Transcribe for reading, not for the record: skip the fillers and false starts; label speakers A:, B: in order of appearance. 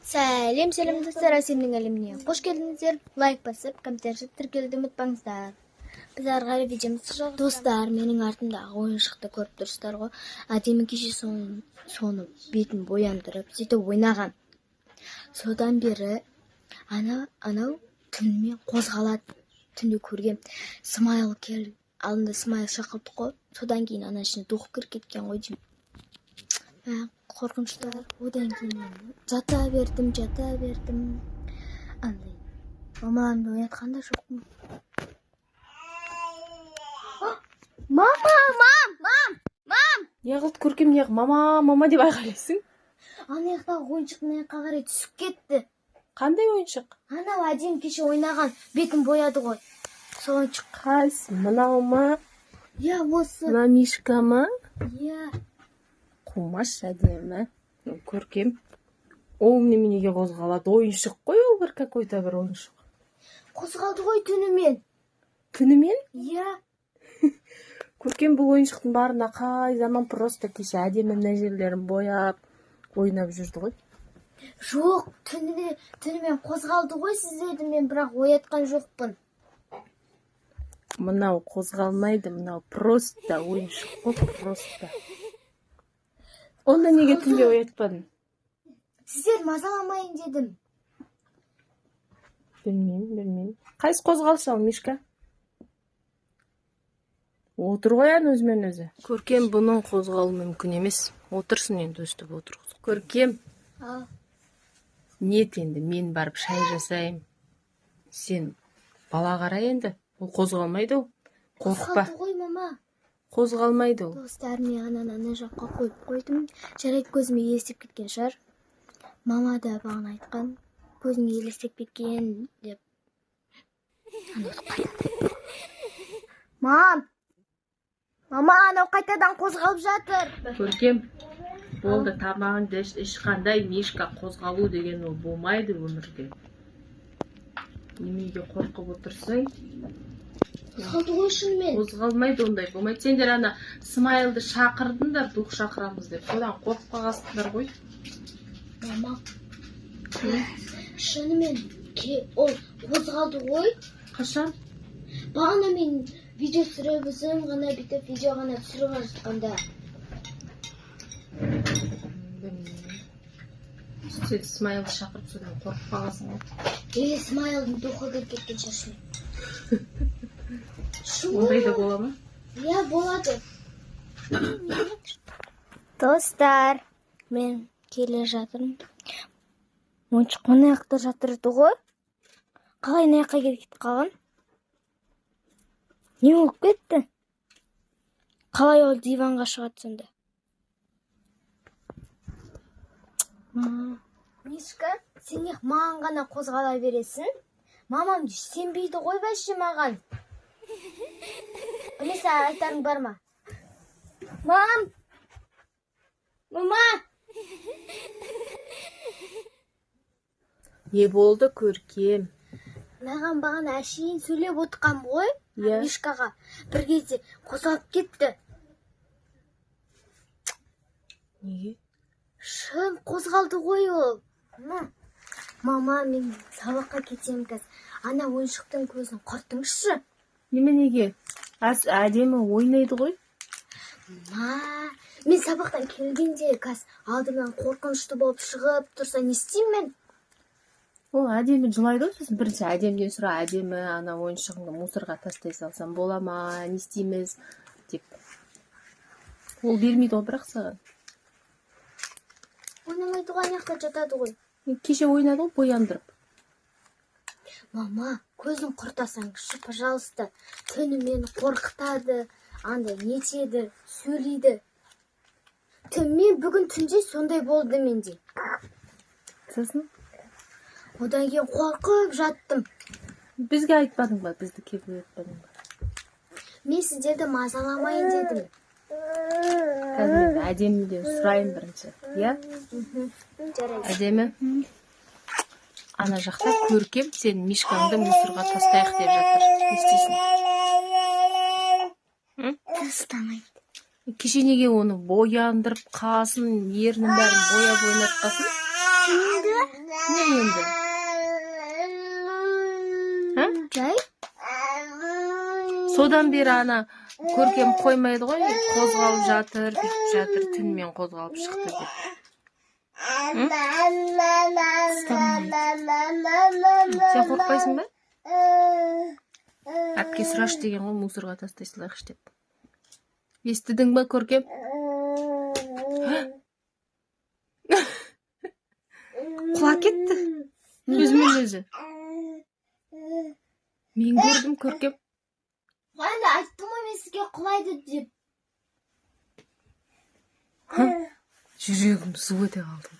A: Сәлем достар, Әсемнің әлеміне қош келдіңіздер. Лайк басып, комментарий жазып тіркелуді ұмытпаңыздар. Біз ары қарай видеомызды жалғастырамыз. Достар, менің артымдағы ойыншықты көріп тұрсыздар ғой. Әдемі кеше соны бетін бояндырып, сөйтіп ойнаған. Содан бері анау түнімен қозғалады. Түнде көргем. Смайл кел, алдында Смайл шақырды ғой. Содан кейін ана ішіне тоқып кіріп кеткен ғой деймін. Қорқыныштар. Одан кейін жата бердім. Андай. Мамамды оятқанда жоқпын. Мам!
B: Неғылды көркем неғыл мама деп айғайлайсың?
A: Ана яқтағы ойыншық мына жаққа қарай түсіп кетті.
B: Қандай ойыншық?
A: Анау әдемі кеше ойнаған бетін бояды ғой. Сол ойыншық.
B: Қайсы? Мынау ма?
A: Иә, осы.
B: Мына Мишка ма?
A: Иә.
B: Қумаш әдемі. Көркем. Ол неменеге қозғалады? Ойыншық қой, ол бір какой-то бір ойыншық.
A: Қозғалды ғой түнімен.
B: Түнімен?
A: Иә.
B: Көркем бұл ойыншықтың барына қай заман просто кеше әдемі мына жерлерін бояп ойнап жүрді ғой.
A: Жоқ, түнімен қозғалды ғой сіздерді, мен бірақ оятқан жоқпын.
B: Мынау қозғалмайды, мынау просто ойыншық қой, просто. Онда неге түнде оятпадың?
A: Сіздер мазаламайын дедім.
B: Білмеймін. Қайсы қозғалшы ал, Мишка? Отыр қоян өзімен өзі. Көркем, бұның қозғалу мүмкін емес. Отырсын енді өстіп отыр. Көркем. Нет енді, мен барып шай жасайым. Сен бала қара енді. Ол қозғалмайды ол. Қорықпа.
A: Қозғалды ғой, мама.
B: Қозғалмайды ол.
A: Достар, мен ана жаққа қойып қойдым. Жарайды, көзіме елестеп кеткен шығар. Мама да бағана айтқан, көзіңе елестеп кеткен деп. Мама, анау қайтадан қозғалып жатыр.
B: Көркем, болды, тамағыңды ешқандай Мишка қозғалу деген ол болмайды өмірде. Немеге қорқып отырсың?
A: Қозғалды ғой шынымен.
B: Қозғалмайды, ондай болмайды. Сендер ана Смайлды шақырдыңдар, дух шақырамыз деп. Содан қорқып қалғансыңдар ғой.
A: Мама, шынымен ол қозғалды ғой.
B: Қашан?
A: Бағана мен видео түсіріп өзім ғана бүйтіп видео ғана түсіріп жатқанда.
B: Сен Смайлды шақырып содан қорқып қалғансың ғой.
A: Смайлдың духы кіріп кеткен шашымен.
B: Ондай да бола ма?
A: Иә, болады. Достар, мен келе жатырмын. Ойыншық мына жақта жатырды ғой. Қалай мына жаққа кетіп қалған? Не болып кетті? Қалай ол диванға шығады сонда? Мишка, сен неғып маған ғана қозғала бересің? Мамам сенбейді ғой бәші маған. Білесі айтарың бар ма? Мама!
B: Не болды, Көркем?
A: Маған бағана әшейін сөйлеп отқан ғой, Мишкаға. Бір кезде қозғалып кетті.
B: Неге?
A: Шын қозғалды ғой ол. Мама, мен сабаққа кетемін қазір. Ана ойыншықтың көзін құртыңызшы.
B: Неменеге? Әдемі ойнайды ғой.
A: Мен сабақтан келгенде қазір алдымнан қорқынышты болып шығып тұрса не істеймін мен?
B: Ол әдемі жылайды ғой, сосын бірінші әдемден сұра, әдемі ана ойыншығыңды мусорға тастай салсам бола ма, не істейміз деп. Ол бермейді ғой бірақ саған.
A: Ойнамайды ғой, ана жақта жатады ғой.
B: Кеше ойнады ғой бояндырып.
A: Мама, көзін құртасаңызшы, пожалуйста. Түнімен қорқытады, андай нетеді, сөйлейді. Мен бүгін түнде сондай болды менде.
B: Сосын?
A: Одан кейін қорқып жаттым.
B: Бізге айтпадың ба? Бізді келіп айтпадың ба?
A: Мен сіздерді мазаламайын дедім.
B: Қазір әдеміден сұрайын бірінші, иә?
A: Жарайды.
B: Әдемі? Ана жақта Көркем сен Мишкаңды мусорға тастайық деп жатыр. Не істейсің?
A: Тастамайды.
B: Кеше неге оны бояндырып қасын, ерінің бәрін бояп ойнатқасын?
A: Енді
B: Не енді?
A: Жай?
B: Содан бері ана Көркем қоймайды ғой, қозғалып жатыр, бүйтіп жатыр, түнмен қозғалып шықты деп. Сен қорқпайсың ба? Әпке сұраш деген ғой, мусорға тастай салайықшы деп. Естідің ба, Көркем? Құлап кетті. Өзімен өзі. Мен көрдім, Көркем.
A: Қайда айттым ғой мен сізге құлайды деп.
B: Жүрегім су ете қалды.